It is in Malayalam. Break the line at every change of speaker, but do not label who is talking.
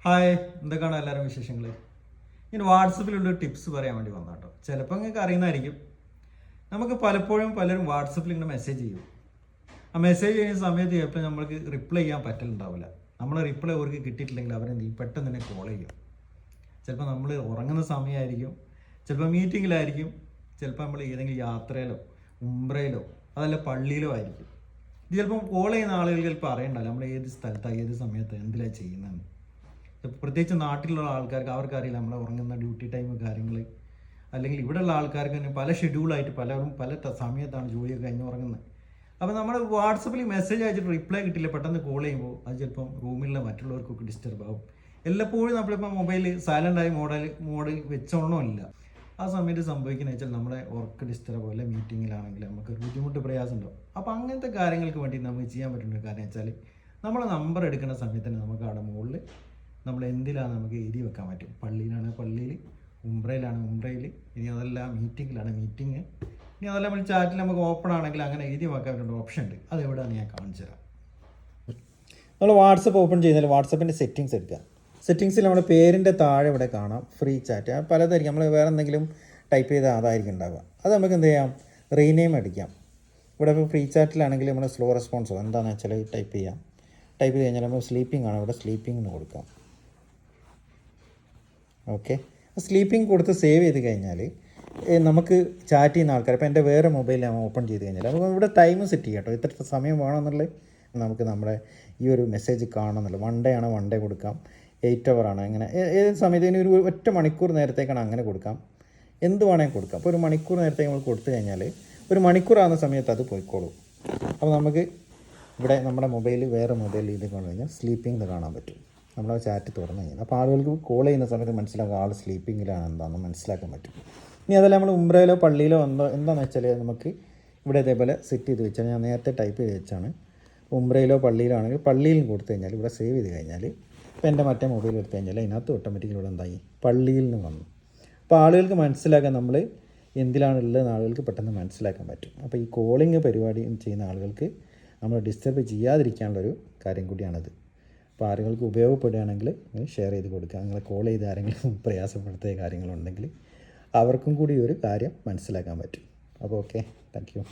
ഹായ്, എന്തൊക്കെയാണ് എല്ലാവരും വിശേഷങ്ങൾ? ഞാൻ വാട്സപ്പിലുള്ള ടിപ്സ് പറയാൻ വേണ്ടി വന്ന കേട്ടോ. ചിലപ്പോൾ നിങ്ങൾക്ക് അറിയുന്നതായിരിക്കും. നമുക്ക് പലപ്പോഴും പലരും വാട്സപ്പിൽ ഇങ്ങനെ മെസ്സേജ് ചെയ്യും. ആ മെസ്സേജ് ചെയ്യുന്ന സമയത്ത് ചിലപ്പോൾ നമ്മൾക്ക് റിപ്ലൈ ചെയ്യാൻ പറ്റലുണ്ടാവില്ല. നമ്മൾ റിപ്ലൈ അവർക്ക് കിട്ടിയിട്ടില്ലെങ്കിൽ അവരെ നീ പെട്ടെന്ന് തന്നെ കോൾ ചെയ്യും. ചിലപ്പോൾ നമ്മൾ ഉറങ്ങുന്ന സമയമായിരിക്കും, ചിലപ്പോൾ മീറ്റിങ്ങിലായിരിക്കും, ചിലപ്പോൾ നമ്മൾ ഏതെങ്കിലും യാത്രയിലോ ഉംറയിലോ അതല്ല പള്ളിയിലോ ആയിരിക്കും. ഇത് ചിലപ്പോൾ കോൾ ചെയ്യുന്ന ആളുകൾ ചിലപ്പോൾ അറിയണ്ടല്ലോ നമ്മൾ ഏത് സ്ഥലത്താണ് ഏത് സമയത്ത് എന്തിലാണ് ചെയ്യുന്നതെന്ന്. പ്രത്യേകിച്ച് നാട്ടിലുള്ള ആൾക്കാർക്ക് അവർക്കറിയില്ല നമ്മളെ ഉറങ്ങുന്ന ഡ്യൂട്ടി ടൈം കാര്യങ്ങൾ. അല്ലെങ്കിൽ ഇവിടെയുള്ള ആൾക്കാർക്ക് തന്നെ പല ഷെഡ്യൂളായിട്ട് പലരും പല സമയത്താണ് ജോലിയൊക്കെ കഴിഞ്ഞ് ഉറങ്ങുന്നത്. അപ്പോൾ നമ്മൾ വാട്സപ്പിൽ മെസ്സേജ് അയച്ചിട്ട് റിപ്ലൈ കിട്ടില്ല, പെട്ടെന്ന് കോൾ ചെയ്യുമ്പോൾ അത് ചിലപ്പം റൂമിലുള്ള മറ്റുള്ളവർക്കൊക്കെ ഡിസ്റ്റർബ് ആവും. എല്ലപ്പോഴും നമ്മളിപ്പോൾ മൊബൈൽ സൈലൻ്റായി മോഡിൽ വെച്ചോളണമില്ല. ആ സമയത്ത് സംഭവിക്കുന്നത് വെച്ചാൽ നമ്മുടെ വർക്ക് ഡിസ്റ്റർബ് പോലെ മീറ്റിങ്ങിലാണെങ്കിൽ നമുക്ക് ബുദ്ധിമുട്ട് പ്രയാസം ഉണ്ടാവും. അപ്പോൾ അങ്ങനത്തെ കാര്യങ്ങൾക്ക് വേണ്ടി നമുക്ക് ചെയ്യാൻ പറ്റുന്ന ഒരു കാര്യം വെച്ചാൽ നമ്മളെ നമ്പർ എടുക്കുന്ന സമയത്ത് തന്നെ നമുക്ക് അവിടെ മുകളിൽ നമ്മൾ എന്തിലാണ് നമുക്ക് എഴുതി വെക്കാൻ പറ്റും. പള്ളിയിലാണ് പള്ളിയിൽ, ഉംറയിലാണ് ഉംറയിൽ, ഇനി അതല്ല മീറ്റിങ്ങിലാണ് മീറ്റിംഗ്, ഇനി അതല്ല നമ്മൾ ചാറ്റിൽ നമുക്ക് ഓപ്പൺ ആണെങ്കിൽ അങ്ങനെ എഴുതി വെക്കാൻ പറ്റുന്ന ഓപ്ഷൻ ഉണ്ട്. അതെവിടെയാണ് ഞാൻ കാണിച്ചു തരാം. നമ്മൾ വാട്സപ്പ് ഓപ്പൺ ചെയ്താൽ വാട്സപ്പിൻ്റെ സെറ്റിങ്സ് എടുക്കുക. സെറ്റിങ്സിൽ നമ്മുടെ പേരിൻ്റെ താഴെ ഇവിടെ കാണാം ഫ്രീ ചാറ്റ്. പലതായിരിക്കും, നമ്മൾ വേറെ എന്തെങ്കിലും ടൈപ്പ് ചെയ്താൽ അതായിരിക്കും ഉണ്ടാവുക. അത് നമുക്ക് എന്ത് ചെയ്യാം, റീനെയിം അടിക്കാം. ഇവിടെ ഇപ്പോൾ ഫ്രീ ചാറ്റിലാണെങ്കിൽ നമ്മൾ സ്ലോ റെസ്പോൺസോ എന്താണെന്ന് വെച്ചാൽ ടൈപ്പ് ചെയ്യാം. ടൈപ്പ് ചെയ്ത് കഴിഞ്ഞാൽ നമ്മൾ സ്ലീപ്പിംഗ് ആണ്, ഇവിടെ സ്ലീപ്പിംഗ് എന്ന് കൊടുക്കാം. ഓക്കെ, സ്ലീപ്പിംഗ് കൊടുത്ത് സേവ് ചെയ്ത് കഴിഞ്ഞാൽ നമുക്ക് ചാറ്റ് ചെയ്യുന്ന ആൾക്കാർ ഇപ്പോൾ എൻ്റെ വേറെ മൊബൈൽ ഞാൻ ഓപ്പൺ ചെയ്ത് കഴിഞ്ഞാൽ നമുക്ക് ഇവിടെ ടൈം സെറ്റ് ചെയ്യാം കേട്ടോ. ഇത്ര സമയം വേണമെന്നുള്ളത് നമുക്ക് നമ്മുടെ ഈ ഒരു മെസ്സേജ് കാണണമെന്നുള്ളത്. 1 ഡേ ആണ് 1 ഡേ കൊടുക്കാം, 8 hour ആണ്, അങ്ങനെ ഏത് സമയത്തിന് ഒരു 1 മണിക്കൂർ നേരത്തേക്കാണ് അങ്ങനെ കൊടുക്കാം, എന്ത് വേണമെങ്കിൽ കൊടുക്കാം. അപ്പോൾ 1 മണിക്കൂർ നേരത്തേക്ക് നമ്മൾ കൊടുത്തു കഴിഞ്ഞാൽ 1 മണിക്കൂറാകുന്ന സമയത്ത് അത് പോയിക്കോളും. അപ്പോൾ നമുക്ക് ഇവിടെ നമ്മുടെ മൊബൈൽ വേറെ മൊബൈൽ ഇത് കാണു കഴിഞ്ഞാൽ സ്ലീപ്പിംഗ് കാണാൻ പറ്റും. നമ്മളെ ചാറ്റ് തുറന്നു കഴിഞ്ഞാൽ അപ്പോൾ ആളുകൾക്ക് കോൾ ചെയ്യുന്ന സമയത്ത് മനസ്സിലാക്കുക ആൾ സ്ലീപ്പിങ്ങിലാണ് എന്താണെന്ന് മനസ്സിലാക്കാൻ പറ്റും. ഇനി അതല്ല നമ്മൾ ഉംറയിലോ പള്ളിയിലോ എന്താണെന്ന് വെച്ചാൽ നമുക്ക് ഇവിടെ ഇതേപോലെ സെറ്റ് ചെയ്ത് വെച്ചാൽ ഞാൻ നേരത്തെ ടൈപ്പ് ചെയ്ത് വെച്ചാണ്. ഉംറയിലോ പള്ളിയിലോ ആണെങ്കിൽ പള്ളിയിൽ കൊടുത്തു കഴിഞ്ഞാൽ ഇവിടെ സേവ് ചെയ്ത് കഴിഞ്ഞാൽ ഇപ്പോൾ എൻ്റെ മറ്റേ മൊബൈൽ എടുത്തു കഴിഞ്ഞാൽ അതിനകത്ത് ഓട്ടോമാറ്റിക്കലി ഇവിടെ എന്തായി പള്ളിയിൽ നിന്ന് വന്നു. അപ്പോൾ ആളുകൾക്ക് മനസ്സിലാക്കാൻ നമ്മൾ എന്തിലാണുള്ളതെന്ന് ആളുകൾക്ക് പെട്ടെന്ന് മനസ്സിലാക്കാൻ പറ്റും. അപ്പോൾ ഈ കോളിങ് പരിപാടി ചെയ്യുന്ന ആളുകൾക്ക് നമ്മൾ ഡിസ്റ്റർബ് ചെയ്യാതിരിക്കാനുള്ളൊരു കാര്യം കൂടിയാണത്. അപ്പോൾ ആളുകൾക്ക് ഉപയോഗപ്പെടുകയാണെങ്കിൽ ഷെയർ ചെയ്ത് കൊടുക്കുക. നിങ്ങൾ കോൾ ചെയ്ത് ആരെങ്കിലും പ്രയാസപ്പെടുത്തിയ കാര്യങ്ങളുണ്ടെങ്കിൽ അവർക്കും കൂടി ഒരു കാര്യം മനസ്സിലാക്കാൻ പറ്റും. അപ്പോൾ ഓക്കെ, താങ്ക് യു.